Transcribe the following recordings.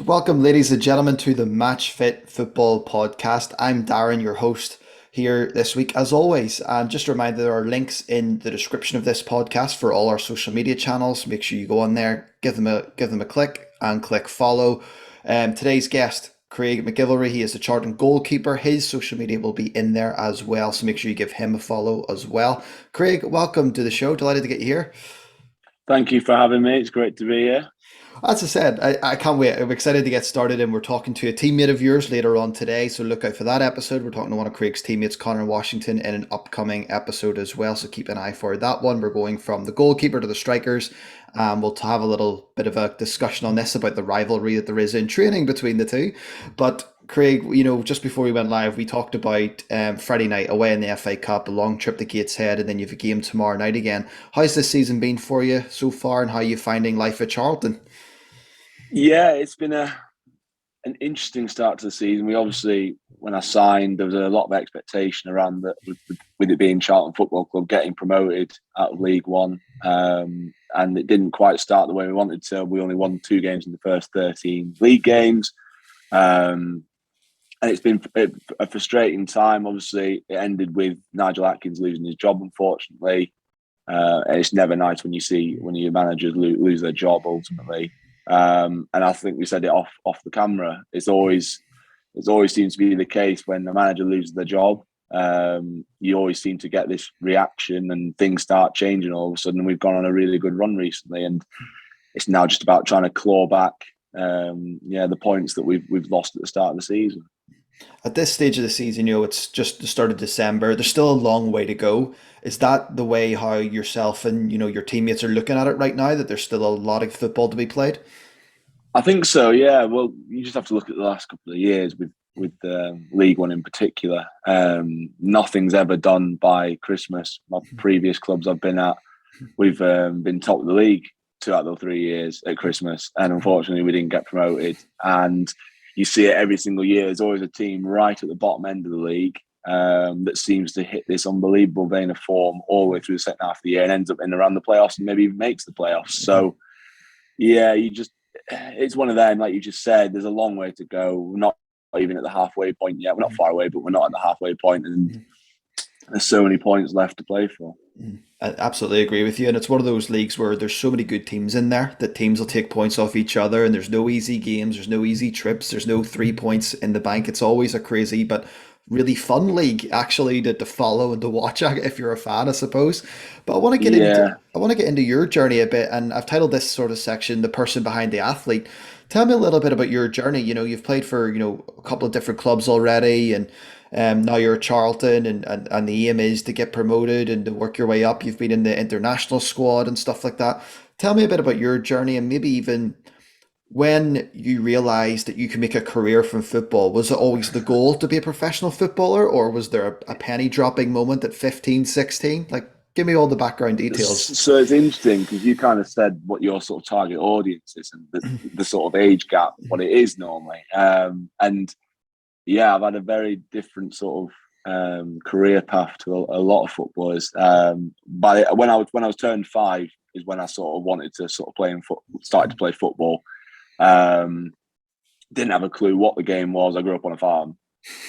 Welcome, ladies and gentlemen, to the Matchfit Football Podcast. I'm Darren, your host here this week, as always. And just a reminder, there are links in the description of this podcast for all our social media channels. Make sure you go on there, give them a click, and click follow. Today's guest, Craig MacGillivray, he is the Charlton goalkeeper. His social media will be in there as well, so make sure you give him a follow as well. Craig, welcome to the show. Delighted to get you here. Thank you for having me. It's great to be here. As I said, I can't wait. I'm excited to get started, and we're talking to a teammate of yours later on today. So look out for that episode. We're talking to one of Craig's teammates, Connor Washington, in an upcoming episode as well. So keep an eye for that one. We're going from the goalkeeper to the strikers. We'll have a little bit of a discussion on this about the rivalry that there is in training between the two. But Craig, just before we went live, we talked about Friday night away in the FA Cup, a long trip to Gateshead, and then you have a game tomorrow night again. How's this season been for you so far, and how are you finding life at Charlton? Yeah, it's been an interesting start to the season. We obviously, when I signed, there was a lot of expectation around that with it being Charlton Football Club getting promoted out of League One, and it didn't quite start the way we wanted to. We only won 2 games in the first 13 league games, and it's been a frustrating time. Obviously, it ended with Nigel Atkins losing his job, unfortunately, and it's never nice when your managers lose their job ultimately. And I think we said it off the camera. It always seems to be the case when the manager loses their job. You always seem to get this reaction, and things start changing. All of a sudden, we've gone on a really good run recently, and it's now just about trying to claw back, the points that we've lost at the start of the season. At this stage of the season, it's just the start of December. There's still a long way to go. Is that the way how yourself and your teammates are looking at it right now? That there's still a lot of football to be played? I think so. Yeah. Well, you just have to look at the last couple of years with League One in particular. Nothing's ever done by Christmas. My previous clubs I've been at, we've been top of the league 2 out of the 3 years at Christmas, and unfortunately we didn't get promoted. And you see it every single year. There's always a team right at the bottom end of the league that seems to hit this unbelievable vein of form all the way through the second half of the year and ends up in around the playoffs and maybe even makes the playoffs. So, yeah, it's one of them, like you just said, there's a long way to go. We're not even at the halfway point yet. We're not far away, but we're not at the halfway point, and there's so many points left to play for. I absolutely agree with you. And it's one of those leagues where there's so many good teams in there that teams will take points off each other, and there's no easy games, there's no easy trips, there's no 3 points in the bank. It's always a crazy but really fun league actually to follow and to watch if you're a fan, I suppose. But I want to get into your journey a bit, and I've titled this sort of section "The Person Behind the Athlete." Tell me a little bit about your journey. You've played for a couple of different clubs already, and now you're at Charlton, and the aim is to get promoted and to work your way up. You've been in the international squad and stuff like that. Tell me a bit about your journey, and maybe even when you realized that you could make a career from football. Was it always the goal to be a professional footballer, or was there a penny dropping moment at 15, 16? Like, give me all the background details. So it's interesting because you kind of said what your sort of target audience is and the sort of age gap, what it is normally. And yeah, I've had a very different sort of career path to a lot of footballers. But when I was turned 5 is when I sort of wanted to sort of started to play football. Didn't have a clue what the game was. I grew up on a farm,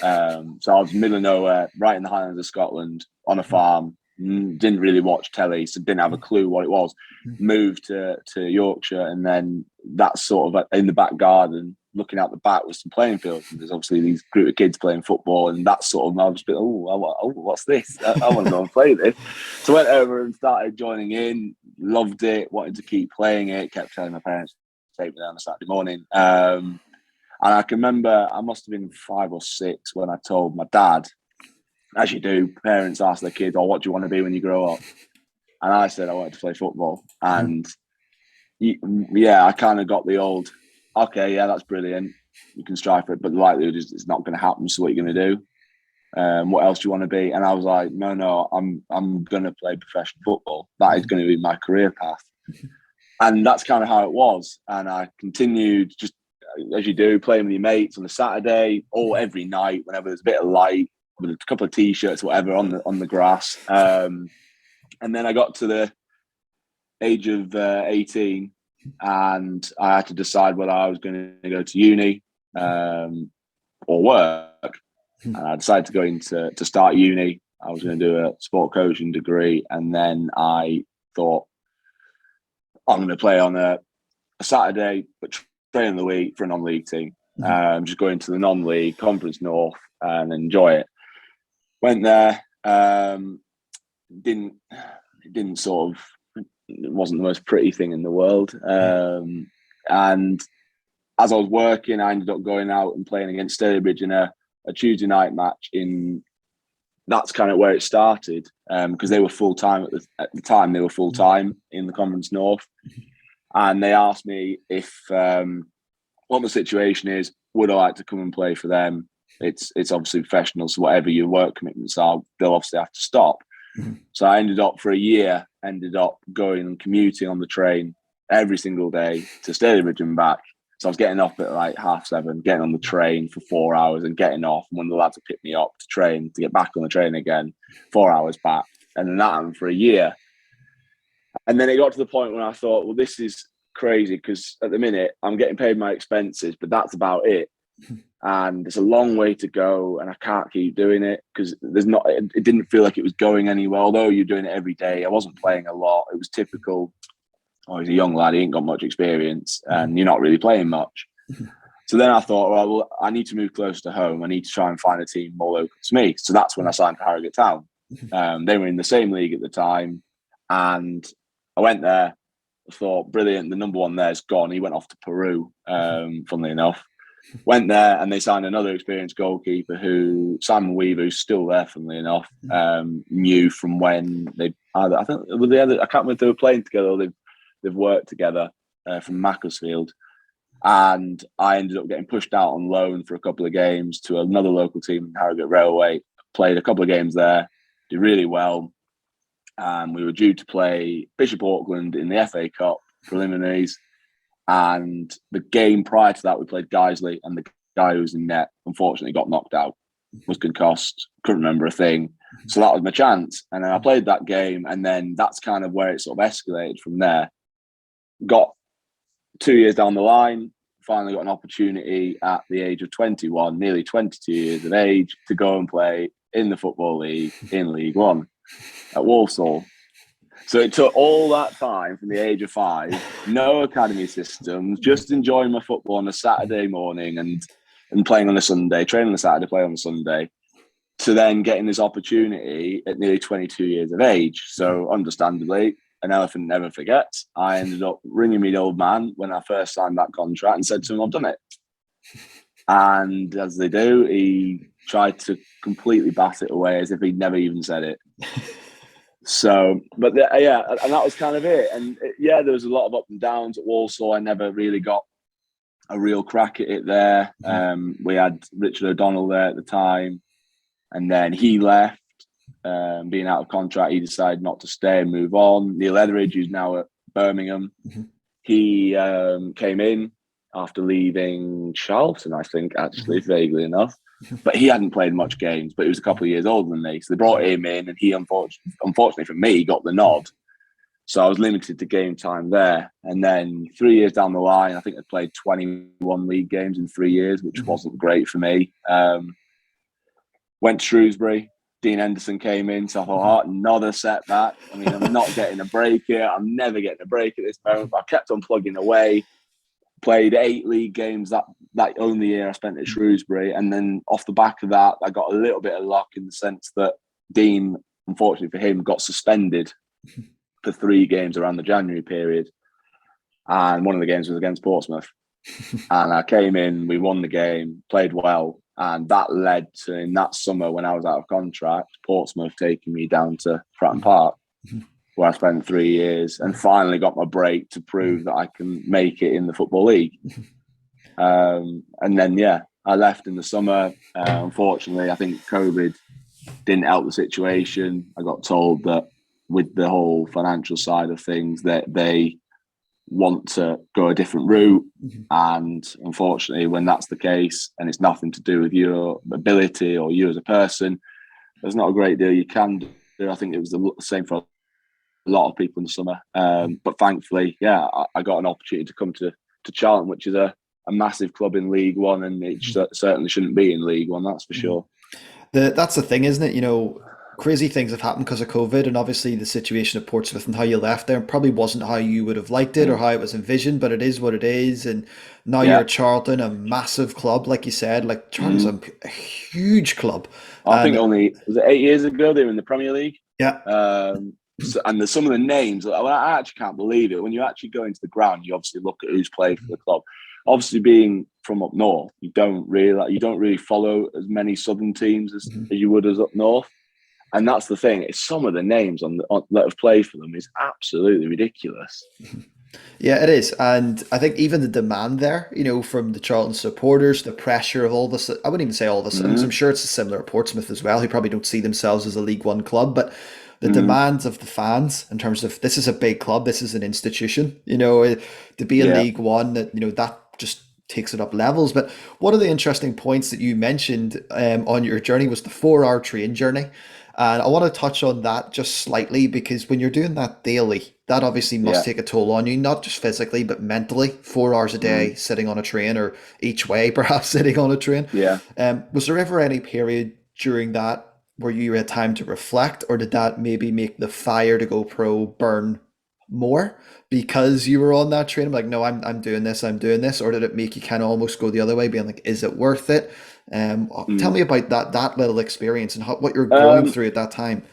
so I was middle of nowhere, right in the Highlands of Scotland, on a farm. Didn't really watch telly, so didn't have a clue what it was. Moved to Yorkshire, and then that's sort of in the back garden, looking out the back with some playing fields. And there's obviously these group of kids playing football, and that's sort of I was a bit, what's this? I want to go and play this. So I went over and started joining in. Loved it. Wanted to keep playing it. Kept telling my parents to take me down on a Saturday morning. And I can remember I must have been 5 or 6 when I told my dad. As you do, parents ask their kids, "Oh, what do you want to be when you grow up?" And I said I wanted to play football. And yeah, I kind of got the old, "Okay, yeah, that's brilliant. You can strive for it, but the likelihood is it's not going to happen. So what are you going to do? What else do you want to be?" And I was like, "No, I'm going to play professional football. That is going to be my career path." And that's kind of how it was. And I continued, just as you do, playing with your mates on a Saturday or every night whenever there's a bit of light, with a couple of t-shirts, whatever, on the grass. And then I got to the age of 18, and I had to decide whether I was going to go to uni or work. And I decided to go to start uni. I was going to do a sport coaching degree, and then I thought I'm going to play on a Saturday, but train in the week for a non-league team. Just go into the non-league Conference North and enjoy it. Went there. It wasn't the most pretty thing in the world. And as I was working, I ended up going out and playing against Stalybridge in a Tuesday night match. That's kind of where it started, because they were full time at the time. They were full time in the Conference North, and they asked me if what the situation is. Would I like to come and play for them? It's obviously professional, so whatever your work commitments are, they'll obviously have to stop. So I ended up going and commuting on the train every single day to Stalybridge and back. So I was getting up at like 7:30, getting on the train for 4 hours and getting off. And when the lads would pick me up to train, to get back on the train again, 4 hours back. And then that happened for a year. And then it got to the point when I thought, well, this is crazy, because at the minute I'm getting paid my expenses, but that's about it. And it's a long way to go, and I can't keep doing it because it didn't feel like it was going anywhere. Although you're doing it every day, I wasn't playing a lot. It was typical. Oh, he's a young lad, he ain't got much experience, and you're not really playing much. So then I thought, well, I need to move closer to home. I need to try and find a team more local to me. So that's when I signed for Harrogate Town. They were in the same league at the time, and I went there. I thought, brilliant, the number one there's gone. He went off to Peru, funnily enough. Went there, and they signed another experienced goalkeeper who, Simon Weaver, who's still there, funnily enough, knew from when I can't remember if they were playing together or they've worked together from Macclesfield. And I ended up getting pushed out on loan for a couple of games to another local team, Harrogate Railway. Played a couple of games there, did really well. We were due to play Bishop Auckland in the FA Cup preliminaries. And the game prior to that, we played Guiseley, and the guy who was in net unfortunately got knocked out, was concussed, couldn't remember a thing. So that was my chance. And then I played that game, and then that's kind of where it sort of escalated from there. Got 2 years down the line, finally got an opportunity at the age of 21, nearly 22 years of age, to go and play in the Football League in League One at Walsall. So it took all that time from the age of 5, no academy systems, just enjoying my football on a Saturday morning and playing on a Sunday, training on a Saturday, play on a Sunday, to then getting this opportunity at nearly 22 years of age. So understandably, an elephant never forgets. I ended up ringing me the old man when I first signed that contract and said to him, I've done it. And as they do, he tried to completely bat it away as if he'd never even said it. So, but yeah, and that was kind of it. And there was a lot of up and downs at Walsall. I never really got a real crack at it there. We had Richard O'Donnell there at the time, and then he left. Being out of contract, he decided not to stay and move on. Neil Etheridge, who's now at Birmingham, he came in after leaving Charlton, I think, actually, vaguely enough. But he hadn't played much games, but he was a couple of years older than me. So they brought him in, and he, unfortunately for me, got the nod. So I was limited to game time there. And then 3 years down the line, I think I played 21 league games in 3 years, which wasn't great for me. Went to Shrewsbury. Dean Henderson came in, so I thought, another setback. I mean, I'm not getting a break here. I'm never getting a break at this moment. But I kept on plugging away. Played 8 league games that only year I spent at Shrewsbury. And then off the back of that, I got a little bit of luck in the sense that Dean, unfortunately for him, got suspended for 3 games around the January period. And one of the games was against Portsmouth. And I came in, we won the game, played well. And that led to, in that summer when I was out of contract, Portsmouth taking me down to Fratton Park, where I spent 3 years and finally got my break to prove that I can make it in the Football League. And then, I left in the summer. Unfortunately, I think COVID didn't help the situation. I got told that with the whole financial side of things, that they want to go a different route. And unfortunately, when that's the case and it's nothing to do with your ability or you as a person, there's not a great deal you can do. I think it was the same for lot of people in the summer. But thankfully, yeah, I got an opportunity to come to Charlton, which is a massive club in League One, and it certainly shouldn't be in League One, that's for sure. That's the thing, isn't it? Crazy things have happened because of COVID, and obviously the situation at Portsmouth and how you left there probably wasn't how you would have liked it or how it was envisioned, but it is what it is. And now you're Yeah. at Charlton, a massive club, like you said. Like Charlton's a huge club, I think and only, was it 8 years ago they were in the Premier League? yeah, And some of the names, I actually can't believe it. When you actually go into the ground, you obviously look at who's played for the club. Obviously, being from up north, you don't really follow as many southern teams as you would as up north. And that's the thing. It's some of the names that have played for them is absolutely ridiculous. Yeah, it is. And I think even the demand there, from the Charlton supporters, the pressure of all this, I wouldn't even say all the citizens. I'm sure it's similar at Portsmouth as well, who probably don't see themselves as a League One club, but the demands of the fans in terms of this is a big club, this is an institution, to be in Yeah. League One, that just takes it up levels. But one of the interesting points that you mentioned on your journey was the 4-hour train journey. And I want to touch on that just slightly because when you're doing that daily, that obviously must take a toll on you, not just physically, but mentally. 4 hours a day sitting on a train, or each way, perhaps sitting on a train. Yeah. Was there ever any period during that where you had time to reflect, or did that maybe make the fire to go pro burn more because you were on that train? I'm like, no, I'm doing this, or did it make you kind of almost go the other way, being like, is it worth it? Tell me about that little experience and what you're going through at that time.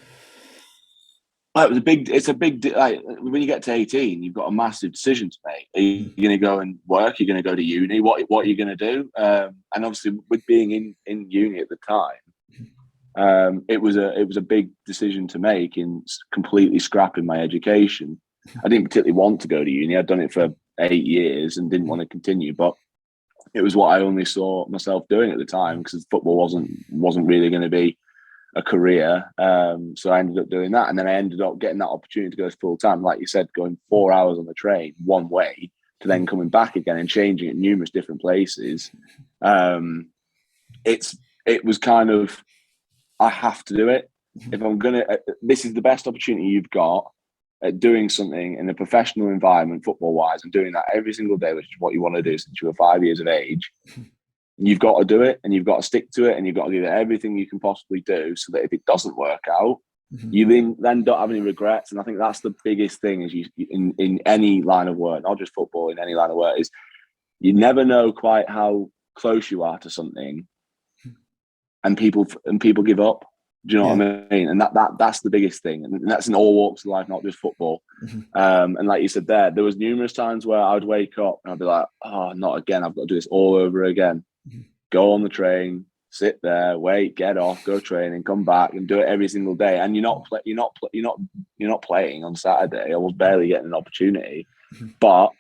It's a big, like, when you get to 18, you've got a massive decision to make. Are you going to go and work? Are you going to go to uni? What are you going to do? And obviously, with being in uni at the time, it was a big decision to make in completely scrapping my education. I didn't particularly want to go to uni. I'd done it for 8 years and didn't want to continue, but it was what I only saw myself doing at the time, because football wasn't really going to be a career. So I ended up doing that, and then I ended up getting that opportunity to go full time, like you said, going 4 hours on the train one way to then coming back again and changing at numerous different places. It was kind of, I have to do it if I'm gonna. This is the best opportunity you've got at doing something in a professional environment, football wise, and doing that every single day, which is what you want to do since you were 5 years of age. You've got to do it, and you've got to stick to it, and you've got to give it everything you can possibly do, so that if it doesn't work out, you then don't have any regrets. And I think that's the biggest thing is in any line of work, not just football, in any line of work, is you never know quite how close you are to something, and people give up. Do you know what I mean? And that's the biggest thing, and that's in all walks of life, not just football. And like you said, there was numerous times where I would wake up and I'd be like, oh, not again! I've got to do this all over again. Go on the train, sit there, wait, get off, go training, come back, and do it every single day. And you're not playing on Saturday. I was barely getting an opportunity, but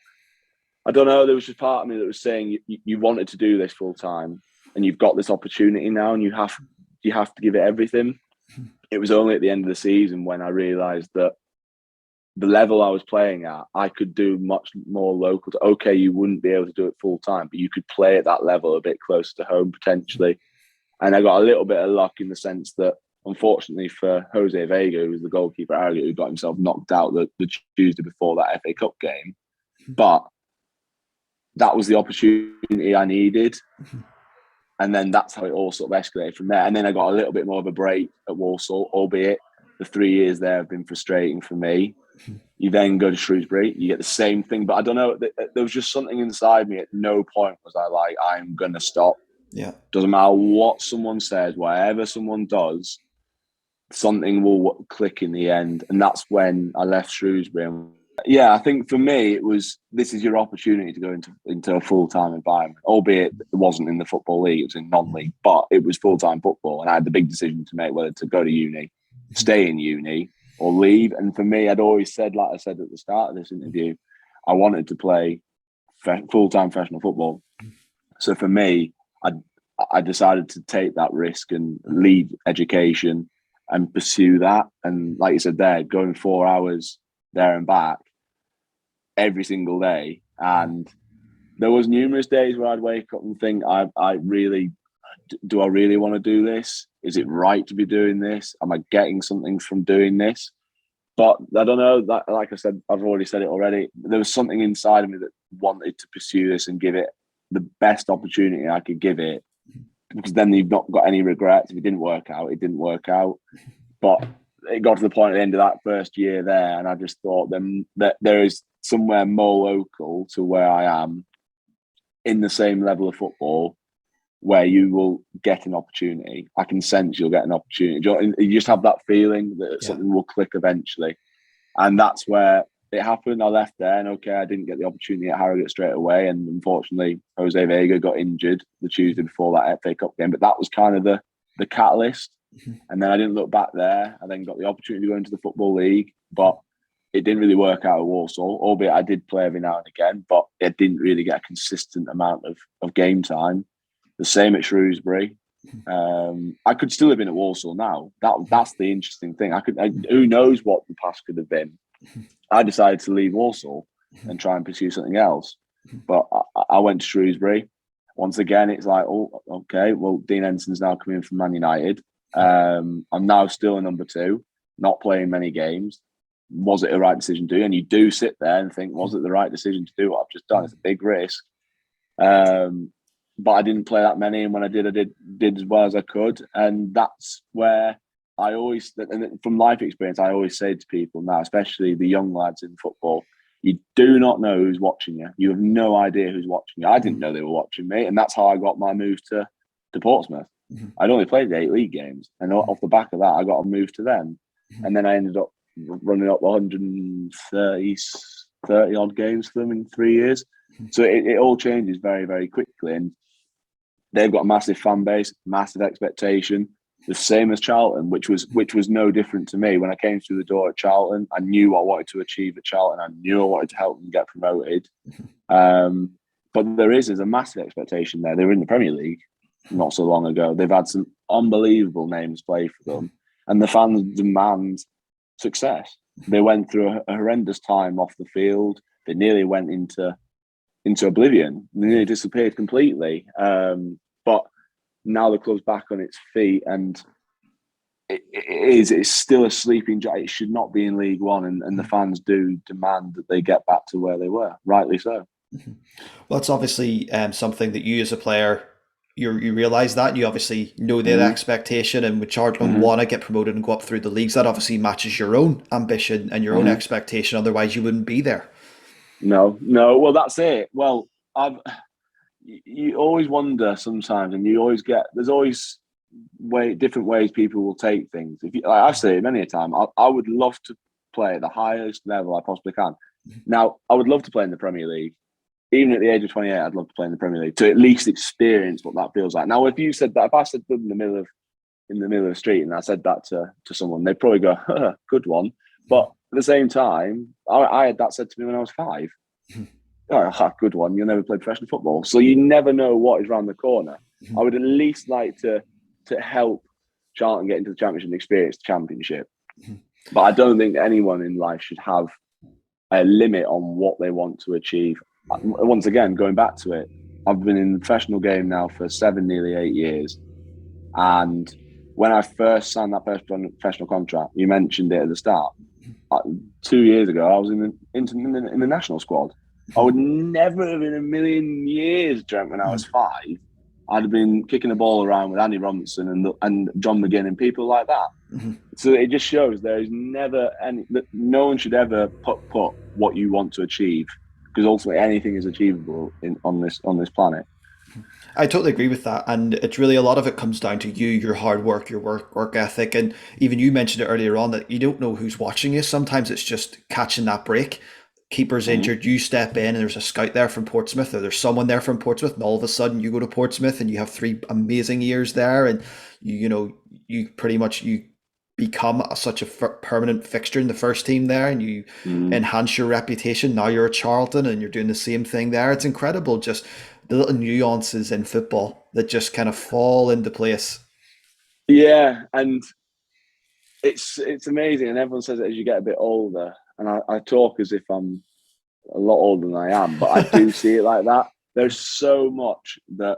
I don't know. There was just part of me that was saying you wanted to do this full time, and you've got this opportunity now, and you have to give it everything. It was only at the end of the season when I realised that the level I was playing at, I could do much more local. Okay, you wouldn't be able to do it full time, but you could play at that level a bit closer to home potentially. And I got a little bit of luck in the sense that, unfortunately for Jose Vega, who was the goalkeeper at Harrogate, who got himself knocked out the Tuesday before that FA Cup game, but that was the opportunity I needed. And then that's how it all sort of escalated from there. And then I got a little bit more of a break at Walsall, albeit the 3 years there have been frustrating for me. You then go to Shrewsbury, you get the same thing. But I don't know, there was just something inside me. At no point was I like, I'm going to stop. Yeah. Doesn't matter what someone says, whatever someone does, something will click in the end. And that's when I left Shrewsbury. And yeah, I think for me, it was, this is your opportunity to go into a full-time environment, albeit it wasn't in the Football League, it was in non-league, but it was full-time football. And I had the big decision to make whether to go to uni, stay in uni, or leave. And for me, I'd always said, like I said at the start of this interview, I wanted to play full-time professional football. So for me, I decided to take that risk and leave education and pursue that. And like you said there, going 4 hours there and back every single day. And there was numerous days where I'd wake up and think, do I really want to do this? Is it right to be doing this? Am I getting something from doing this? But I don't know. That, like I said, I've already said it already. There was something inside of me that wanted to pursue this and give it the best opportunity I could give it, because then you've not got any regrets. If it didn't work out, it didn't work out. But it got to the point at the end of that first year there, and I just thought that there is somewhere more local to where I am in the same level of football where you will get an opportunity. I can sense you'll get an opportunity. You just have that feeling that something will click eventually. And that's where it happened. I left there, and I didn't get the opportunity at Harrogate straight away. And unfortunately, Jose Vega got injured the Tuesday before that FA Cup game. But that was kind of the catalyst. And then I didn't look back there. I then got the opportunity to go into the Football League, but it didn't really work out at Walsall, albeit I did play every now and again, but it didn't really get a consistent amount of game time. The same at Shrewsbury. I could still have been at Walsall now. That's the interesting thing. Who knows what the past could have been. I decided to leave Walsall and try and pursue something else. But I went to Shrewsbury. Once again, it's like, oh, okay, well, Dean Enson's now coming from Man United. I'm now still a number 2, not playing many games. Was it the right decision to do? And you do sit there and think, was it the right decision to do what I've just done? It's a big risk. But I didn't play that many, and when I did as well as I could. And that's where I always, and from life experience, I always say to people now, especially the young lads in football, you do not know who's watching you. You have no idea who's watching you. I didn't know they were watching me, and that's how I got my move to Portsmouth. I'd only played 8 league games, and off the back of that, I got a move to them. And then I ended up running up 130 odd games for them in 3 years. So it all changes very, very quickly. And they've got a massive fan base, massive expectation, the same as Charlton, which was no different to me. When I came through the door at Charlton, I knew what I wanted to achieve at Charlton. I knew I wanted to help them get promoted. But there's a massive expectation there. They were in the Premier League not so long ago. They've had some unbelievable names play for them, and the fans demand success. They went through a horrendous time off the field. They nearly went into oblivion. They nearly disappeared completely. But now the club's back on its feet, and it's still a sleeping giant. It should not be in League One, and the fans do demand that they get back to where they were, rightly so. Well, it's obviously something that you as a player, you realise that, and you obviously know that expectation, and with Charlton want to get promoted and go up through the leagues, that obviously matches your own ambition and your own expectation, otherwise you wouldn't be there. No, well, that's it. Well, you always wonder sometimes, and you always there's always different ways people will take things. If like I've said it many a time, I would love to play at the highest level I possibly can. Now, I would love to play in the Premier League. Even at the age of 28, I'd love to play in the Premier League to at least experience what that feels like. Now, if I said that in the middle of the street and I said that to someone, they'd probably go, good one. But at the same time, I had that said to me when I was 5. Oh, good one. You'll never play professional football. So you never know what is around the corner. I would at least like to help Charlton get into the Championship and experience the Championship. But I don't think anyone in life should have a limit on what they want to achieve. Once again, going back to it, I've been in the professional game now for 7, nearly 8 years. And when I first signed that first professional contract, you mentioned it at the start. 2 years ago, I was in the national squad. I would never have in a million years dreamt when I was 5 I'd have been kicking the ball around with Andy Robinson and John McGinn and people like that. So it just shows there is never no one should ever put what you want to achieve, because ultimately anything is achievable on this planet. I totally agree with that, and it's really a lot of it comes down to your hard work, your work ethic, and even you mentioned it earlier on that you don't know who's watching you. Sometimes it's just catching that break. Keeper's injured, you step in, and there's a scout there from Portsmouth, or there's someone there from Portsmouth, and all of a sudden you go to Portsmouth and you have 3 amazing years there, and you pretty much become such a permanent fixture in the first team there, and you enhance your reputation. Now you're at Charlton and you're doing the same thing there. It's incredible, just the little nuances in football that just kind of fall into place. Yeah, and it's amazing, and everyone says it as you get a bit older, and I talk as if I'm a lot older than I am, but I do see it like that. There's so much that,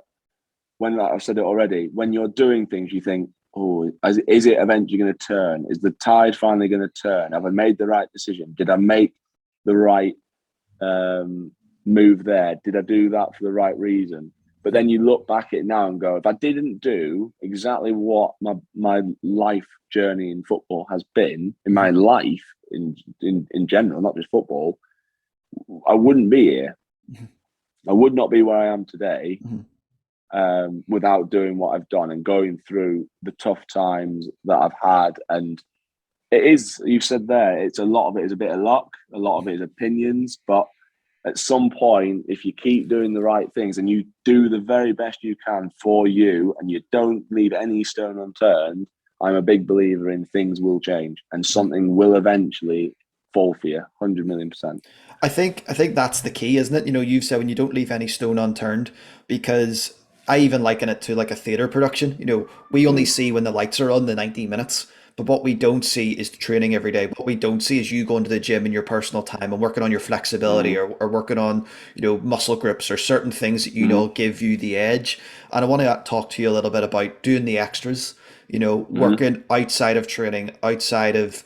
when I've said it already, when you're doing things, you think, is it eventually going to turn? Is the tide finally going to turn? Have I made the right decision? Did I make the right move there? Did I do that for the right reason? But then you look back at it now and go, if I didn't do exactly what my life journey in football has been, in my life in general, not just football, I wouldn't be here. I would not be where I am today without doing what I've done and going through the tough times that I've had. And it is, you've said there, it's a lot of it is a bit of luck, a lot of it is opinions, but at some point, if you keep doing the right things and you do the very best you can for you and you don't leave any stone unturned, I'm a big believer in things will change and something will eventually fall for you, 100 million %. I think that's the key, isn't it? You know, you've said when you don't leave any stone unturned, because I even liken it to like a theatre production. You know, we only see when the lights are on, the 90 minutes. But what we don't see is the training every day. What we don't see is you going to the gym in your personal time and working on your flexibility or working on, you know, muscle grips or certain things that you know give you the edge. And I want to talk to you a little bit about doing the extras, you know, working outside of training, outside of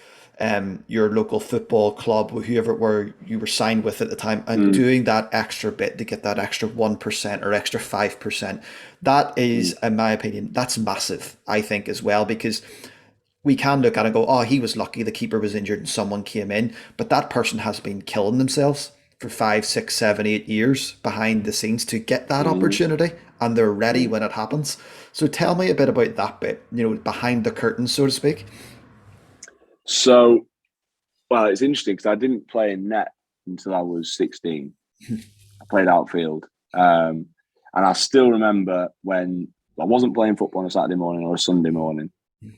your local football club, whoever were you were signed with at the time, and doing that extra bit to get that extra 1% or extra 5%. That is, in my opinion, that's massive, I think, as well, because we can look at it and go, oh, he was lucky, the keeper was injured and someone came in. But that person has been killing themselves for 5, 6, 7, 8 years behind the scenes to get that opportunity, and they're ready when it happens. So tell me a bit about that bit, you know, behind the curtain, so to speak. So, well, it's interesting because I didn't play in net until I was 16. I played outfield. And I still remember when I wasn't playing football on a Saturday morning or a Sunday morning,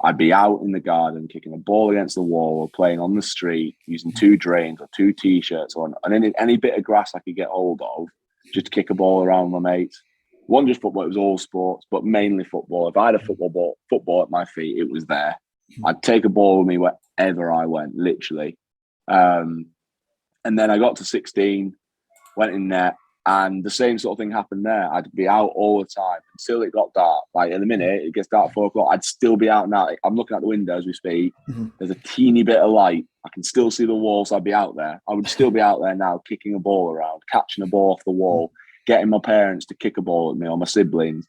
I'd be out in the garden kicking a ball against the wall or playing on the street using 2 drains or 2 T-shirts on and any bit of grass I could get hold of just to kick a ball around with my mates. It wasn't just football, it was all sports, but mainly football. If I had a football at my feet, it was there. I'd take a ball with me wherever I went, literally. And then I got to 16, went in net, and the same sort of thing happened there. I'd be out all the time until it got dark. Like in a minute, it gets dark at 4 o'clock. I'd still be out now. I'm looking out the window as we speak. There's a teeny bit of light. I can still see the wall, so I'd be out there. I would still be out there now, kicking a ball around, catching a ball off the wall, getting my parents to kick a ball at me or my siblings.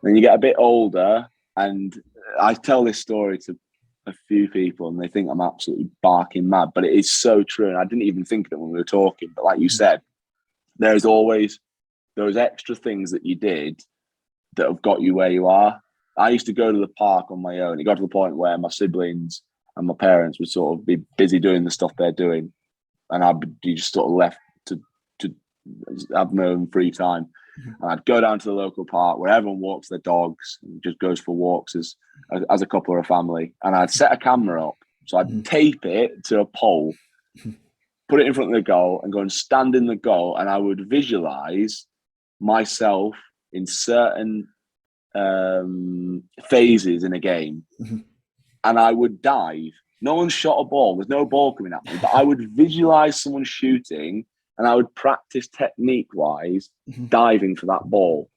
Then you get a bit older, and I tell this story to a few people and they think I'm absolutely barking mad, but it is so true. And I didn't even think of it when we were talking, but like you said, there's always those extra things that you did that have got you where you are. I used to go to the park on my own. It got to the point where my siblings and my parents would sort of be busy doing the stuff they're doing, and I'd be just sort of left to have my own free time. And I'd go down to the local park where everyone walks their dogs and just goes for walks as a couple or a family. And I'd set a camera up. So I'd tape it to a pole, put it in front of the goal and go and stand in the goal. And I would visualize myself in certain phases in a game. And I would dive. No one shot a ball. There's no ball coming at me. But I would visualize someone shooting and I would practice technique-wise diving for that ball.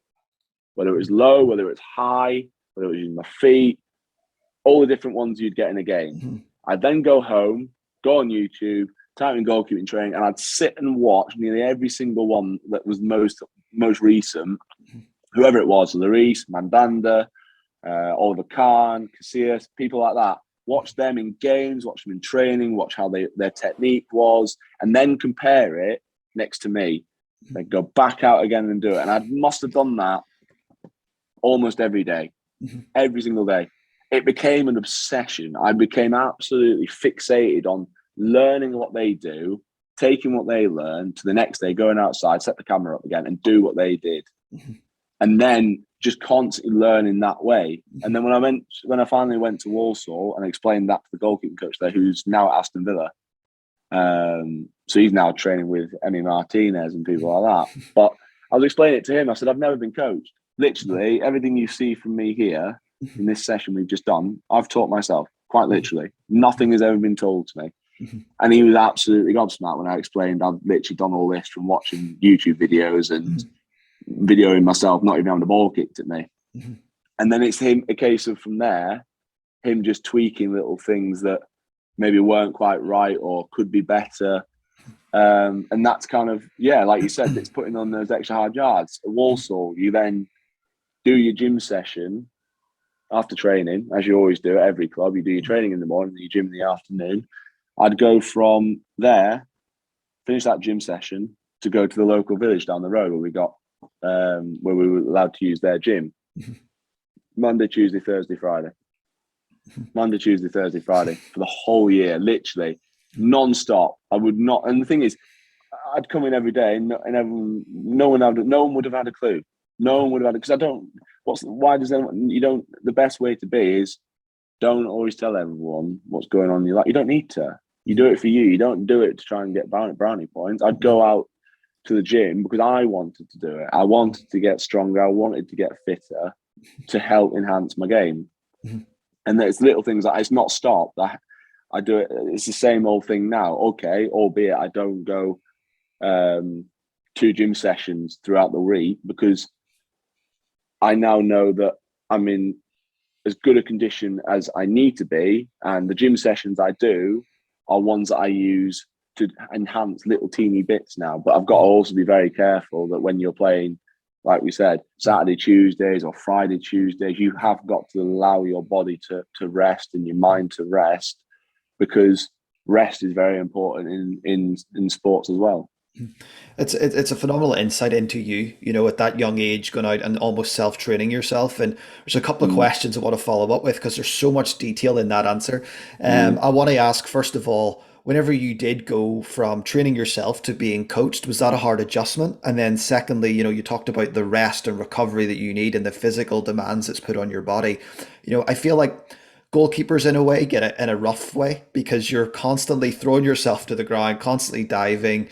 Whether it was low, whether it was high, whether it was using my feet, all the different ones you'd get in a game. I'd then go home, go on YouTube, type in goalkeeping training, and I'd sit and watch nearly every single one that was most recent. Whoever it was, Larice, Mandanda, Oliver Kahn, Casillas, people like that. Watch them in games, watch them in training, watch how their technique was, and then compare it next to me. Then go back out again and do it. And I must have done that almost every day, every single day. It became an obsession. I became absolutely fixated on learning what they do, taking what they learned to the next day, going outside, set the camera up again and do what they did. And then just constantly learning that way. And then when I finally went to Walsall and explained that to the goalkeeping coach there, who's now at Aston Villa, so he's now training with Emi Martinez and people like that. But I was explaining it to him. I said, I've never been coached. Literally, everything you see from me here in this session we've just done, I've taught myself, quite literally. Nothing has ever been told to me. And he was absolutely gobsmacked when I explained I've literally done all this from watching YouTube videos and videoing myself not even having the ball kicked at me. And then it's a case of from there, him just tweaking little things that maybe weren't quite right or could be better. And that's kind of, like you said, it's putting on those extra hard yards. At Walsall, you then do your gym session after training, as you always do at every club. You do your training in the morning, your gym in the afternoon. I'd go from there, finish that gym session, to go to the local village down the road where we got where we were allowed to use their gym. Monday, Tuesday, Thursday, Friday. Monday, Tuesday, Thursday, Friday for the whole year, literally non-stop. I would not, and the thing is, I'd come in every day, and everyone, no one would have had a clue. No one would have had it, because I don't. Why does anyone? You don't. The best way to be is don't always tell everyone what's going on in your life. You don't need to. You do it for you. You don't do it to try and get brownie points. I'd go out to the gym because I wanted to do it. I wanted to get stronger. I wanted to get fitter to help enhance my game. And there's little things that it's not stopped. I do it. It's the same old thing now. Okay, albeit I don't go 2 gym sessions throughout the week, because I now know that I'm in as good a condition as I need to be, and the gym sessions I do are ones that I use to enhance little teeny bits now. But I've got to also be very careful that when you're playing, like we said, Saturday, Tuesdays or Friday, Tuesdays, you have got to allow your body to rest and your mind to rest, because rest is very important in sports as well. It's a phenomenal insight into you, at that young age, going out and almost self-training yourself. And there's a couple of questions I want to follow up with, because there's so much detail in that answer. I want to ask, first of all, whenever you did go from training yourself to being coached, was that a hard adjustment? And then secondly, you talked about the rest and recovery that you need and the physical demands that's put on your body. I feel like goalkeepers in a way get it in a rough way, because you're constantly throwing yourself to the ground, constantly diving,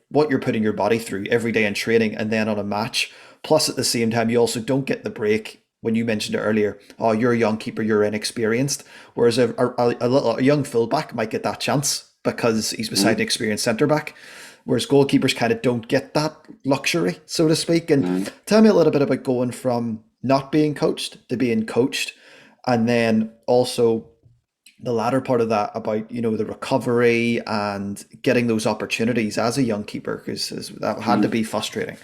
what you're putting your body through every day in training and then on a match. Plus at the same time, you also don't get the break. When you mentioned it earlier, oh, you're a young keeper, you're inexperienced. Whereas a young fullback might get that chance because he's beside an experienced centre back. Whereas goalkeepers kind of don't get that luxury, so to speak. And tell me a little bit about going from not being coached to being coached. And then also the latter part of that about, the recovery and getting those opportunities as a young keeper, because that had to be frustrating.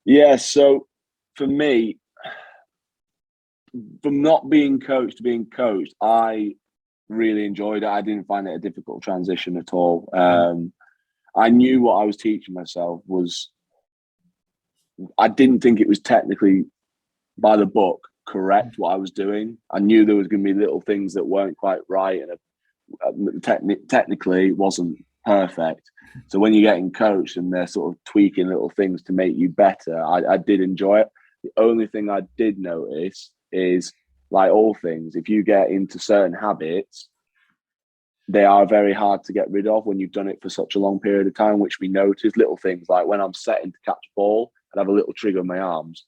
Yeah, so for me, from not being coached to being coached, I really enjoyed it. I didn't find it a difficult transition at all. I knew what I was teaching myself was, I didn't think it was technically by the book correct what I was doing. I knew there was going to be little things that weren't quite right, and technically wasn't perfect. So when you're getting coached and they're sort of tweaking little things to make you better, I did enjoy it. The only thing I did notice is, like all things, if you get into certain habits, they are very hard to get rid of when you've done it for such a long period of time, which we notice. Little things like when I'm setting to catch a ball, I'd have a little trigger on my arms.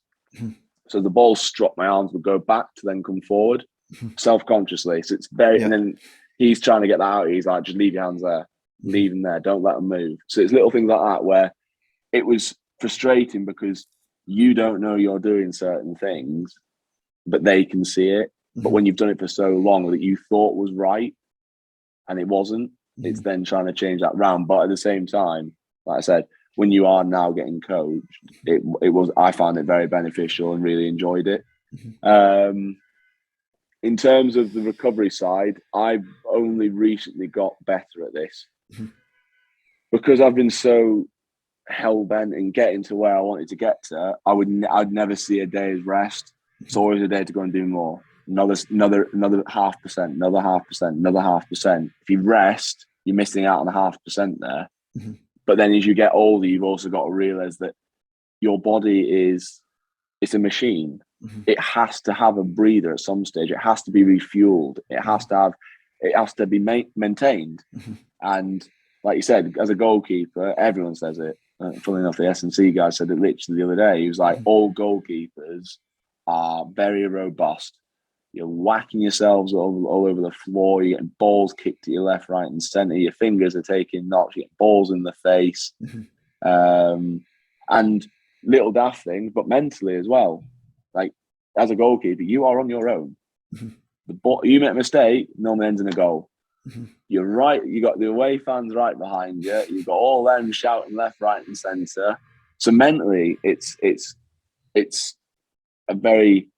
So the ball struck, my arms would go back to then come forward self-consciously. So it's very, and then he's trying to get that out. He's like, just leave your hands there, leave them there, don't let them move. So it's little things like that where it was frustrating, because you don't know you're doing certain things, but they can see it. But when you've done it for so long that you thought was right and it wasn't, it's then trying to change that round. But at the same time, like I said, when you are now getting coached, I found it very beneficial and really enjoyed it. In terms of the recovery side, I've only recently got better at this because I've been so hell bent in getting to where I wanted to get to. I'd never see a day as rest. It's always a day to go and do more. Another 0.5%, another 0.5%, another 0.5%. If you rest, you're missing out on 0.5% there. But then as you get older, you've also got to realize that your body it's a machine. It has to have a breather at some stage. It has to be refueled. It has to be maintained. And like you said, as a goalkeeper, everyone says it. Funnily enough, the S&C guy said it literally the other day. He was like, all goalkeepers are very robust. You're whacking yourselves all over the floor. You're getting balls kicked to your left, right, and centre. Your fingers are taking knocks. You get balls in the face. And little daft things, but mentally as well. Like, as a goalkeeper, you are on your own. You make a mistake, normally ends in a goal. Mm-hmm. You're right. You got the away fans right behind you. You've got all them shouting left, right, and centre. So mentally, it's a very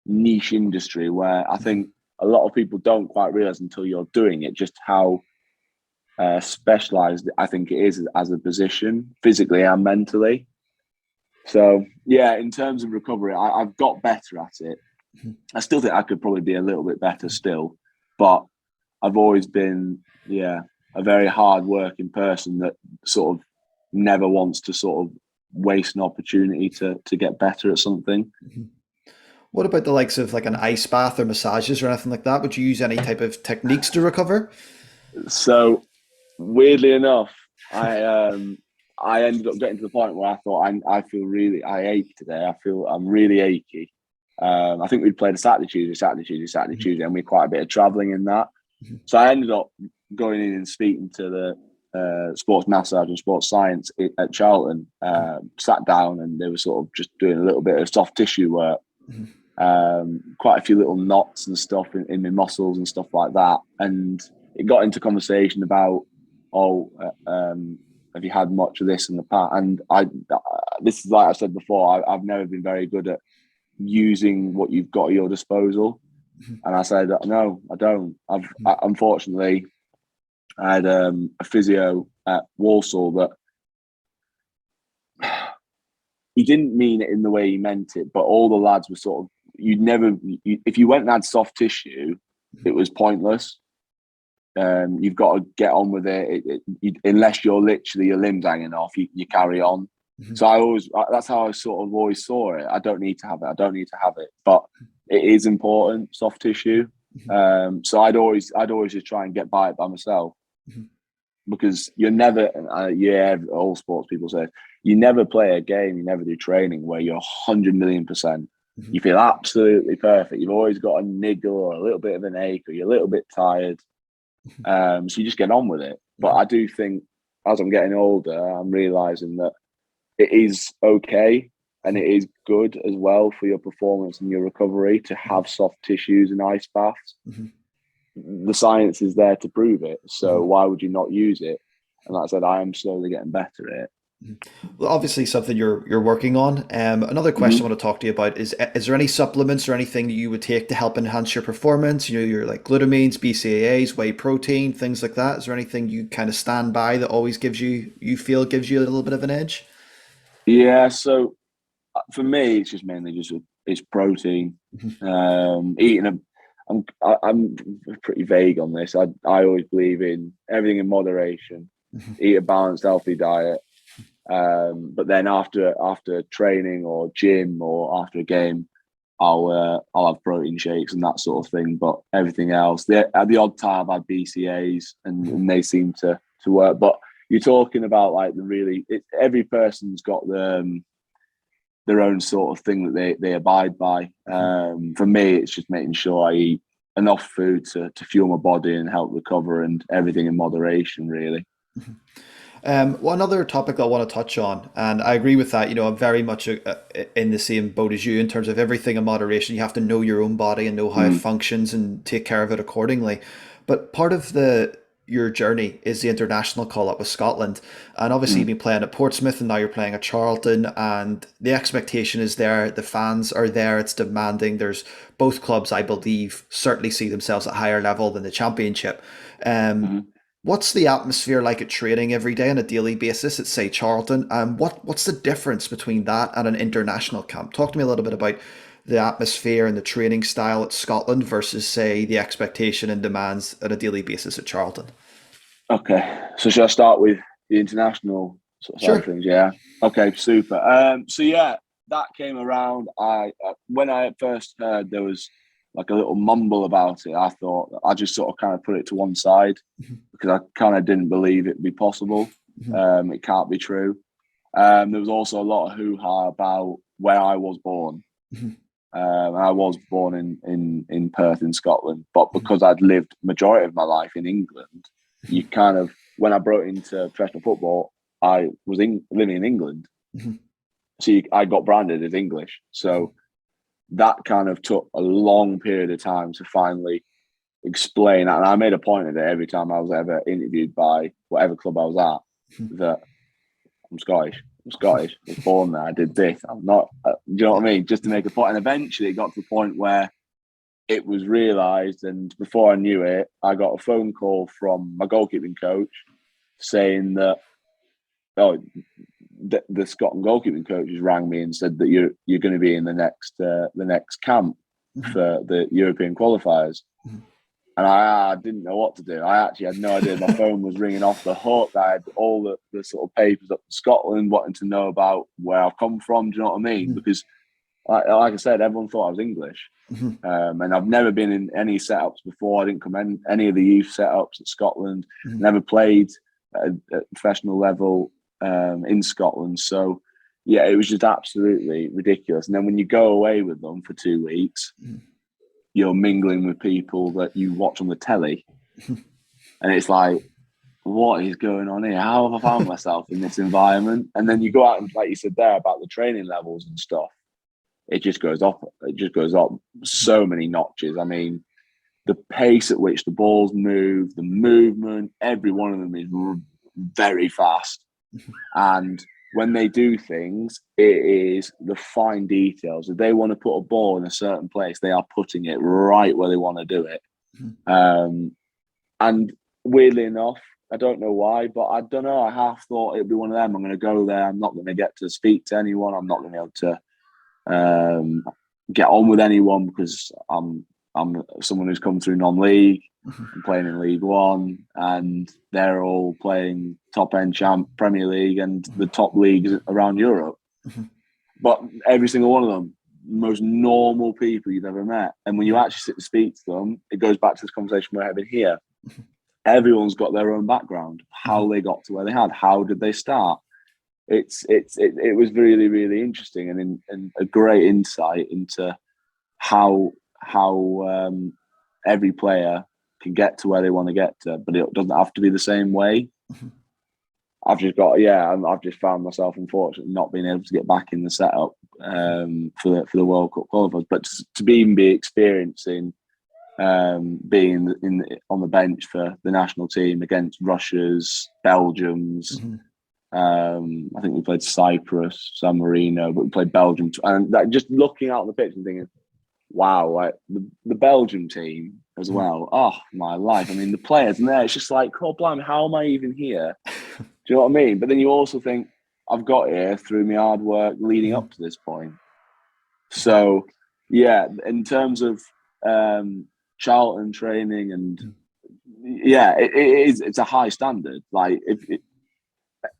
niche industry where I think a lot of people don't quite realise until you're doing it just how specialised I think it is as a position, physically and mentally. So yeah, in terms of recovery, I've got better at it. I still think I could probably be a little bit better still, but I've always been, a very hard working person that sort of never wants to sort of waste an opportunity to get better at something. What about the likes of like an ice bath or massages or anything like that? Would you use any type of techniques to recover? So weirdly enough, I ended up getting to the point where I thought I ache today. I feel I'm really achy. I think we'd played a Saturday, Tuesday, and we had quite a bit of travelling in that. So I ended up going in and speaking to the sports massage and sports science at Charlton. Sat down and they were sort of just doing a little bit of soft tissue work. Quite a few little knots and stuff in my muscles and stuff like that. And it got into conversation about, have you had much of this in the past? And this is like I said before, I've never been very good at using what you've got at your disposal. And I said, no, I don't. Unfortunately, I had a physio at Walsall that he didn't mean it in the way he meant it, but all the lads were sort of, if you went and had soft tissue, it was pointless. You've got to get on with it. Unless you're literally your limbs hanging off, you carry on. So that's how I sort of always saw it. I don't need to have it. But it is important, soft tissue. So I'd always just try and get by it by myself. Because you're never, all sports people say, you never play a game, you never do training where you're 100 million%. You feel absolutely perfect. You've always got a niggle or a little bit of an ache or you're a little bit tired. So you just get on with it. But I do think as I'm getting older, I'm realising that it is okay and it is good as well for your performance and your recovery to have soft tissues and ice baths. The science is there to prove it. So why would you not use it? And like I said, I am slowly getting better at it. Well, obviously something you're working on. Another question I want to talk to you about is there any supplements or anything that you would take to help enhance your performance? You know, your like glutamines, BCAAs, whey protein, things like that. Is there anything you kind of stand by that always gives you a little bit of an edge? Yeah, so for me, it's just mainly it's protein. I'm pretty vague on this. I always believe in everything in moderation. Eat a balanced, healthy diet. But then after training or gym or after a game, I'll have protein shakes and that sort of thing. But everything else, the odd time I've had BCAAs and they seem to work. But you're talking about like every person's got their own sort of thing that they abide by. For me, it's just making sure I eat enough food to fuel my body and help recover and everything in moderation, really. Well, another topic I want to touch on, and I agree with that. You know, I'm very much in the same boat as you in terms of everything in moderation. You have to know your own body and know how it functions and take care of it accordingly. But part of your journey is the international call up with Scotland, and obviously you've been playing at Portsmouth, and now you're playing at Charlton, and the expectation is there. The fans are there. It's demanding. There's both clubs, I believe, certainly see themselves at a higher level than the Championship. What's the atmosphere like at training every day on a daily basis at, say, Charlton? What's the difference between that and an international camp? Talk to me a little bit about the atmosphere and the training style at Scotland versus, say, the expectation and demands at a daily basis at Charlton. Okay, so should I start with the international sort of side of things? Yeah. Okay, super. So yeah, that came around. When I first heard there was like a little mumble about it, I thought I just sort of kind of put it to one side because I kind of didn't believe it'd be possible. It can't be true. There was also a lot of hoo-ha about where I was born. I was born in Perth in Scotland, but because I'd lived majority of my life in England, you kind of, when I broke into professional football, I was living in England. So I got branded as English. So that kind of took a long period of time to finally explain that. And I made a point of it every time I was ever interviewed by whatever club I was at, that I'm Scottish. I'm Scottish. I was born there. I did this. I'm not. Do you know what I mean? Just to make a point. And eventually, it got to the point where it was realised. And before I knew it, I got a phone call from my goalkeeping coach saying that, oh, the Scotland goalkeeping coaches rang me and said that you're going to be in the next camp for the European qualifiers. And I didn't know what to do. I actually had no idea. My phone was ringing off the hook. I had all the sort of papers up in Scotland wanting to know about where I've come from. Do you know what I mean? Because, like I said, everyone thought I was English. And I've never been in any setups before. I didn't come in any of the youth setups at Scotland. Never played at professional level in Scotland. So, yeah, it was just absolutely ridiculous. And then when you go away with them for 2 weeks, you're mingling with people that you watch on the telly, and it's like, what is going on here? How have I found myself in this environment? And then you go out and, like you said there about the training levels and stuff, it just goes up. It just goes up so many notches. I mean, the pace at which the balls move, the movement, every one of them is very fast. And when they do things, it is the fine details. If they want to put a ball in a certain place, they are putting it right where they want to do it. And weirdly enough, I don't know why, but I don't know. I half thought it'd be one of them. I'm going to go there. I'm not going to get to speak to anyone. I'm not going to be able to get on with anyone because I'm someone who's come through non-league. I'm playing in League One, and they're all playing top-end Premier League and the top leagues around Europe. But every single one of them, most normal people you've ever met. And when you actually sit and speak to them, it goes back to this conversation we're having here. Everyone's got their own background, how they got to where they had, how did they start. It was really, really interesting and a great insight into how every player can get to where they want to get to, but it doesn't have to be the same way. I've just found myself unfortunately not being able to get back in the setup for the World Cup qualifiers, but to even be experiencing being on the bench for the national team against Russia's, Belgium's. I think we played Cyprus, San Marino, but we played Belgium, and just looking out on the pitch and thinking, wow, like the Belgium team as well. Oh my life! I mean, the players in there, it's just like, oh blimey, how am I even here? Do you know what I mean? But then you also think, I've got here through my hard work leading up to this point. So, yeah, in terms of Charlton training, and yeah, it's a high standard. Like,